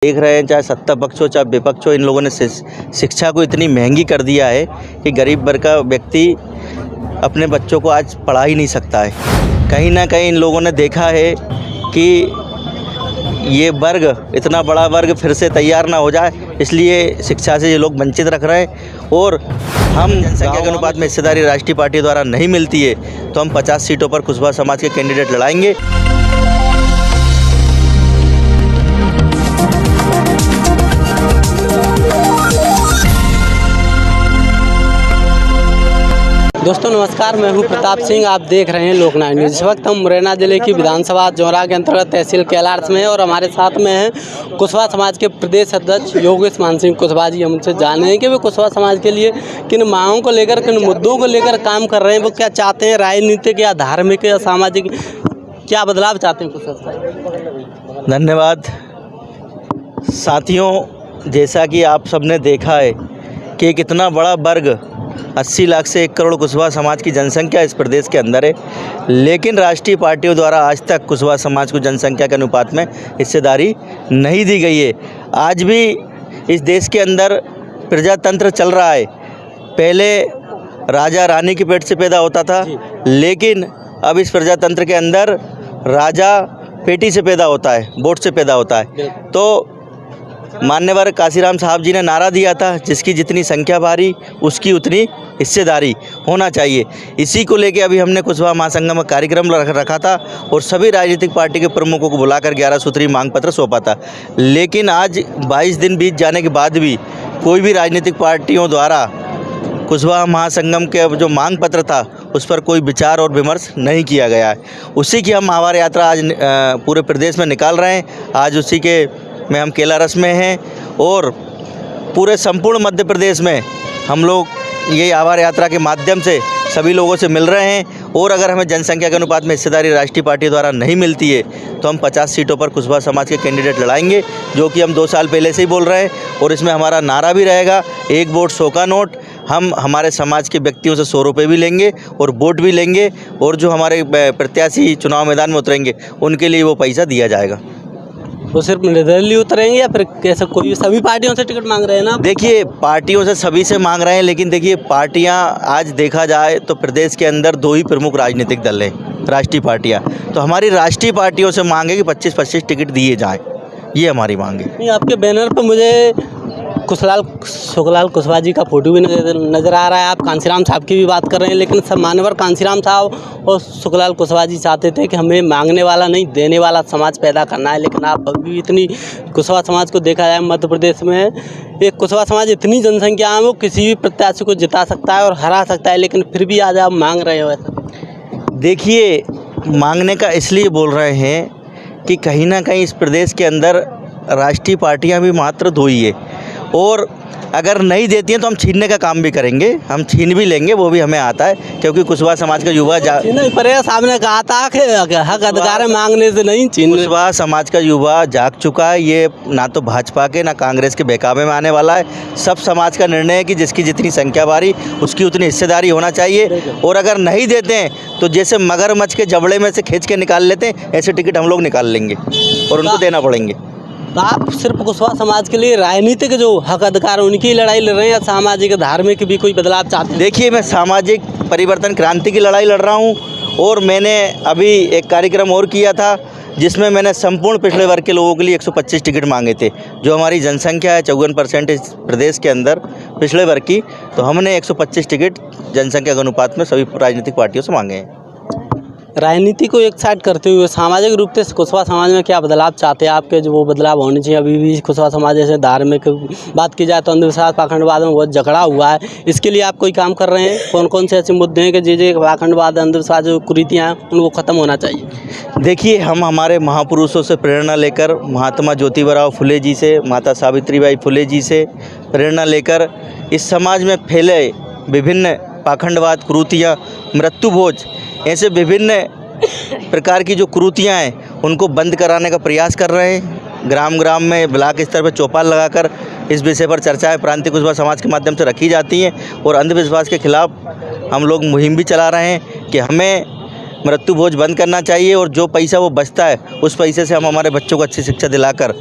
देख रहे हैं, चाहे सत्ता पक्ष हो चाहे विपक्ष हो, इन लोगों ने शिक्षा को इतनी महंगी कर दिया है कि गरीब वर्ग का व्यक्ति अपने बच्चों को आज पढ़ा ही नहीं सकता है। कहीं ना कहीं इन लोगों ने देखा है कि ये वर्ग, इतना बड़ा वर्ग फिर से तैयार ना हो जाए, इसलिए शिक्षा से ये लोग वंचित रख रहे हैं। और हम जनसंख्या के अनुपात में हिस्सेदारी राष्ट्रीय पार्टी द्वारा नहीं मिलती है तो हम 50 सीटों पर कुशवाहा समाज के कैंडिडेट लड़ाएंगे। दोस्तों नमस्कार, मैं हूं प्रताप सिंह। आप देख रहे हैं लोकनायक न्यूज़। इस वक्त हम मुरैना जिले की विधानसभा जौरा के अंतर्गत तहसील कैलाश में हैं और हमारे साथ में हैं कुशवाहा समाज के प्रदेश अध्यक्ष योगेश मान सिंह कुशवाहा जी। हम उनसे जाने कि वे कुशवाहा समाज के लिए किन मांगों को लेकर, किन मुद्दों को लेकर काम कर रहे हैं, वो क्या चाहते हैं, राजनीतिक या धार्मिक या सामाजिक क्या बदलाव चाहते हैं कुशवाहा समाज। धन्यवाद साथियों, जैसा कि आप सबने देखा है कि कितना बड़ा वर्ग 80 लाख से 1 करोड़ कुशवाहा समाज की जनसंख्या इस प्रदेश के अंदर है, लेकिन राष्ट्रीय पार्टियों द्वारा आज तक कुशवाहा समाज को जनसंख्या के अनुपात में हिस्सेदारी नहीं दी गई है। आज भी इस देश के अंदर प्रजातंत्र चल रहा है। पहले राजा रानी के पेट से पैदा होता था, लेकिन अब इस प्रजातंत्र के अंदर राजा पेटी से पैदा होता है, वोट से पैदा होता है। तो मान्यवर काशीराम साहब जी ने नारा दिया था, जिसकी जितनी संख्या भारी उसकी उतनी हिस्सेदारी होना चाहिए। इसी को लेके अभी हमने कुशवाहा महासंगम का कार्यक्रम रखा था और सभी राजनीतिक पार्टी के प्रमुखों को बुलाकर 11 सूत्री मांग पत्र सौंपा था। लेकिन आज 22 दिन बीत जाने के बाद भी कोई भी राजनीतिक पार्टियों द्वारा कुशवाहा महासंगम के जो मांग पत्र था उस पर कोई विचार और विमर्श नहीं किया गया है। उसी की हम महावार यात्रा आज पूरे प्रदेश में निकाल रहे हैं। आज उसी के में हम कैलाश में हैं और पूरे संपूर्ण मध्य प्रदेश में हम लोग ये आभार यात्रा के माध्यम से सभी लोगों से मिल रहे हैं। और अगर हमें जनसंख्या के अनुपात में हिस्सेदारी राष्ट्रीय पार्टी द्वारा नहीं मिलती है तो हम 50 सीटों पर कुशवाहा समाज के कैंडिडेट लड़ाएंगे, जो कि हम 2 साल पहले से ही बोल रहे हैं। और इसमें हमारा नारा भी रहेगा, 1 वोट 100 का नोट। हम हमारे समाज के व्यक्तियों से 100 रुपये भी लेंगे और वोट भी लेंगे, और जो हमारे प्रत्याशी चुनाव मैदान में उतरेंगे उनके लिए वो पैसा दिया जाएगा। वो सिर्फ निर्दलीय उतरेंगे या फिर कैसे कोई सभी पार्टियों से टिकट मांग रहे हैं ना? देखिए, पार्टियों से सभी से मांग रहे हैं, लेकिन देखिए पार्टियां आज देखा जाए तो प्रदेश के अंदर 2 ही प्रमुख राजनीतिक दल हैं, राष्ट्रीय पार्टियां। तो हमारी राष्ट्रीय पार्टियों से मांग है कि 25-25 टिकट दिए जाएं, ये हमारी मांग है। नहीं, आपके बैनर पर मुझे सुखलाल कुशवाहा जी का फोटो भी नज़र आ रहा है। आप कांसीराम साहब की भी बात कर रहे हैं, लेकिन सब मान्यवर कांसीराम साहब और सुखलाल कुशवाहा जी चाहते थे कि हमें मांगने वाला नहीं देने वाला समाज पैदा करना है। लेकिन आप अभी इतनी कुशवाहा समाज को देखा जाए मध्य प्रदेश में, एक कुशवाहा समाज इतनी जनसंख्या में वो किसी भी प्रत्याशी को जिता सकता है और हरा सकता है, लेकिन फिर भी आज आप मांग रहे हो ऐसा। देखिए, मांगने का इसलिए बोल रहे हैं कि कहीं ना कहीं इस प्रदेश के अंदर राष्ट्रीय पार्टियां भी मात्र 2 ही है, और अगर नहीं देती हैं तो हम छीनने का काम भी करेंगे। हम छीन भी लेंगे, वो भी हमें आता है, क्योंकि कुशवाहा समाज का युवा नहीं पड़ेगा। साहब ने कहा था कि हक अधिकार मांगने से नहीं छीन। कुशवाहा समाज का युवा जाग चुका है। ये ना तो भाजपा के ना कांग्रेस के बहकावे में आने वाला है। सब समाज का निर्णय है कि जिसकी जितनी संख्या भारी उसकी उतनी हिस्सेदारी होना चाहिए। और अगर नहीं देते हैं तो जैसे मगरमच्छ के जबड़े में से खींच के निकाल लेते हैं, ऐसे टिकट हम लोग निकाल लेंगे और उनको देना पड़ेंगे। तो आप सिर्फ कुशवाहा समाज के लिए राजनीतिक जो हक अधिकार उनकी लड़ाई लड़ रहे हैं या सामाजिक धार्मिक भी कोई बदलाव चाहते हैं? देखिए, मैं सामाजिक परिवर्तन क्रांति की लड़ाई लड़ रहा हूँ, और मैंने अभी एक कार्यक्रम और किया था जिसमें मैंने संपूर्ण पिछड़े वर्ग के लोगों के लिए 125 टिकट मांगे थे। जो हमारी जनसंख्या है 54% इस प्रदेश के अंदर पिछड़े वर्ग की, तो हमने 125 टिकट जनसंख्या के अनुपात में सभी राजनीतिक पार्टियों से मांगे हैं। राजनीति को एक साइड करते हुए सामाजिक रूप से कुशवाहा समाज में क्या बदलाव चाहते हैं आपके, जो वो बदलाव होने चाहिए? अभी भी कुशवाहा समाज जैसे धार्मिक बात की जाए तो अंधविश्वास पाखंडवाद में बहुत झगड़ा हुआ है, इसके लिए आप कोई काम कर रहे हैं? कौन कौन से ऐसे मुद्दे हैं कि जे पाखंडवाद, अंधविश्वास, जो कुरीतियाँ हैं उनको ख़त्म होना चाहिए? देखिए, हम हमारे महापुरुषों से प्रेरणा लेकर, महात्मा ज्योतिबा फुले जी से, माता सावित्रीबाई फुले जी से प्रेरणा लेकर इस समाज में फैले विभिन्न पाखंडवाद, कुरीतियाँ, मृत्युभोज, ऐसे विभिन्न प्रकार की जो कुरीतियाँ हैं उनको बंद कराने का प्रयास कर रहे हैं। ग्राम ग्राम में, ब्लॉक स्तर पर चौपाल लगाकर इस विषय पर चर्चाएं प्रांतीय कुशवाहा समाज के माध्यम से रखी जाती हैं। और अंधविश्वास के खिलाफ हम लोग मुहिम भी चला रहे हैं कि हमें मृत्युभोज बंद करना चाहिए, और जो पैसा वो बचता है उस पैसे से हम हमारे बच्चों को अच्छी शिक्षा दिलाकर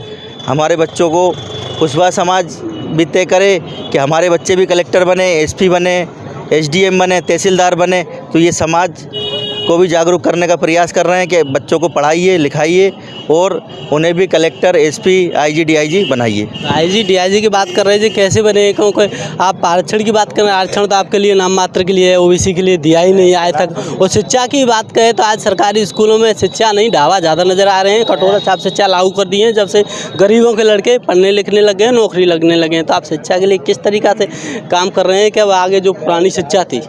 हमारे बच्चों को कुशवाहा समाज भी तय करे कि हमारे बच्चे भी कलेक्टर बने, एसपी बने, एसडीएम बने, तहसीलदार बने। तो ये समाज को भी जागरूक करने का प्रयास कर रहे हैं कि बच्चों को पढ़ाइए, लिखाइए और उन्हें भी कलेक्टर, एसपी, आईजी, डीआईजी बनाइए। आईजी डीआईजी की बात कर रहे थे, कैसे बने? क्योंकि आप आरक्षण की बात कर रहे हैं, आरक्षण तो आपके लिए नाम मात्र के लिए है, ओबीसी के लिए दिया ही नहीं आज तक। और शिक्षा की बात करें तो आज सरकारी स्कूलों में शिक्षा नहीं, ढाबा ज़्यादा नज़र आ रहे हैं। कटोरा छाप शिक्षा लागू कर दी है जब से गरीबों के लड़के पढ़ने लिखने लग गए, नौकरी लगने लगे हैं। तो आप शिक्षा के लिए किस तरीक़ा से काम कर रहे हैं कि अब आगे जो पुरानी शिक्षा थी,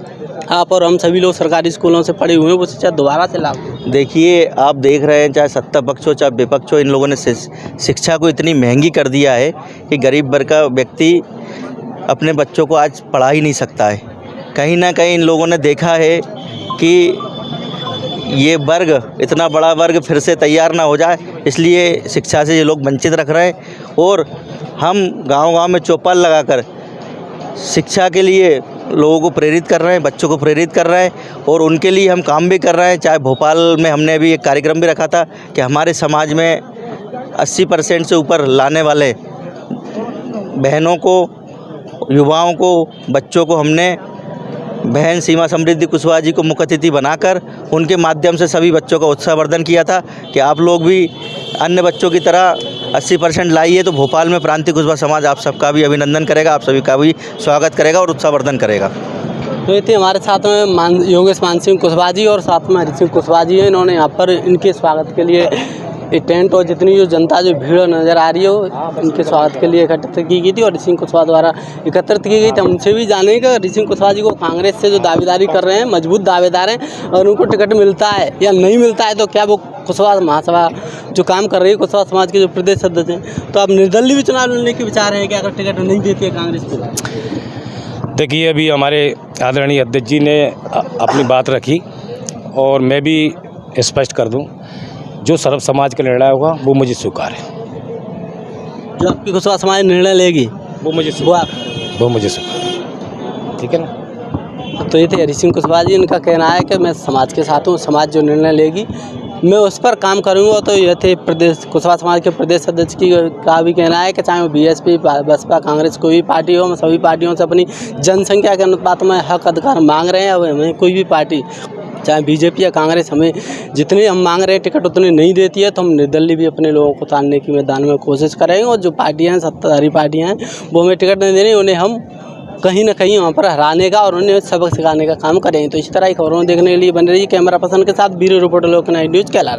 आप और हम सभी लोग सरकारी स्कूलों से पढ़े हुए हैं, वो शिक्षा दोबारा से लागू? देखिए, आप देख रहे हैं, चाहे सत्ता पक्ष हो चाहे विपक्ष हो, इन लोगों ने शिक्षा को इतनी महंगी कर दिया है कि गरीब वर्ग का व्यक्ति अपने बच्चों को आज पढ़ा ही नहीं सकता है। कहीं ना कहीं इन लोगों ने देखा है कि ये वर्ग, इतना बड़ा वर्ग फिर से तैयार ना हो जाए, इसलिए शिक्षा से ये लोग वंचित रख रहे हैं। और हम गांव-गांव में चौपाल लगाकर शिक्षा के लिए लोगों को प्रेरित कर रहे हैं, बच्चों को प्रेरित कर रहे हैं और उनके लिए हम काम भी कर रहे हैं। चाहे भोपाल में हमने अभी एक कार्यक्रम भी रखा था कि हमारे समाज में 80% से ऊपर लाने वाले बहनों को, युवाओं को, बच्चों को हमने बहन सीमा समृद्धि कुशवाहा जी को मुख्य अतिथि बनाकर उनके माध्यम से सभी बच्चों का उत्साहवर्धन किया था कि आप लोग भी अन्य बच्चों की तरह 80% लाइए। तो भोपाल में प्रांतीय कुशवाहा समाज आप सबका भी अभिनंदन करेगा, आप सभी का भी स्वागत करेगा और उत्साहवर्धन करेगा। तो ये थे हमारे साथ में योगेश मान सिंह कुशवाहा जी और साथ में हरि सिंह कुशवाहा जी हैं। इन्होंने यहाँ पर इनके स्वागत के लिए टेंट और जितनी जो जनता जो भीड़ नज़र आ रही है इनके स्वागत के लिए एकत्रित की गई थी और हरि सिंह कुशवाहा द्वारा एकत्रित की गई थी। हमसे भी जाने का हरि सिंह कुशवाहा जी को कांग्रेस से जो दावेदारी कर रहे हैं, मजबूत दावेदार हैं, और उनको टिकट मिलता है या नहीं मिलता है तो क्या वो कुशवाहा महासभा जो काम कर रही है, कुशवाहा समाज के जो प्रदेश सदस्य हैं, तो अब निर्दलीय भी चुनाव लड़ने के विचार है कि अगर टिकट नहीं देती है कांग्रेस को? देखिए, अभी हमारे आदरणीय अध्यक्ष जी ने अपनी बात रखी और मैं भी स्पष्ट कर दूं, जो सर्व समाज का निर्णय होगा वो मुझे स्वीकार है। जो आपकी कुशवाहा समाज निर्णय लेगी वो मुझे स्वीकार, ठीक है ना। तो ये थे हरि सिंह कुशवाहा जी। इनका कहना है कि मैं समाज के साथ हूँ, समाज जो निर्णय लेगी मैं उस पर काम करूँगा। तो ये थे प्रदेश कुशवाहा समाज के प्रदेश अध्यक्ष का भी कहना है कि चाहे वो बीएसपी, बसपा, कांग्रेस कोई भी पार्टी हो, हम सभी पार्टियों से अपनी जनसंख्या के अनुपात में हक अधिकार मांग रहे हैं। अब हमें कोई भी पार्टी, चाहे बीजेपी या कांग्रेस, हमें जितने हम मांग रहे हैं टिकट उतने नहीं देती है, तो हम निर्दलीय भी अपने लोगों को उतारने की मैदान में कोशिश करेंगे। और जो पार्टियां हैं, सत्ताधारी पार्टियां हैं, वो हमें टिकट नहीं दे रही, उन्हें हम कहीं ना कहीं वहाँ पर हराने का और उन्हें सबक सिखाने का काम करेंगे। तो इस तरह की खबरों देखने के लिए बने रहिए कैमरा पर्सन के साथ। ब्यूरो रिपोर्टर लोकनायक न्यूज़, कैलार।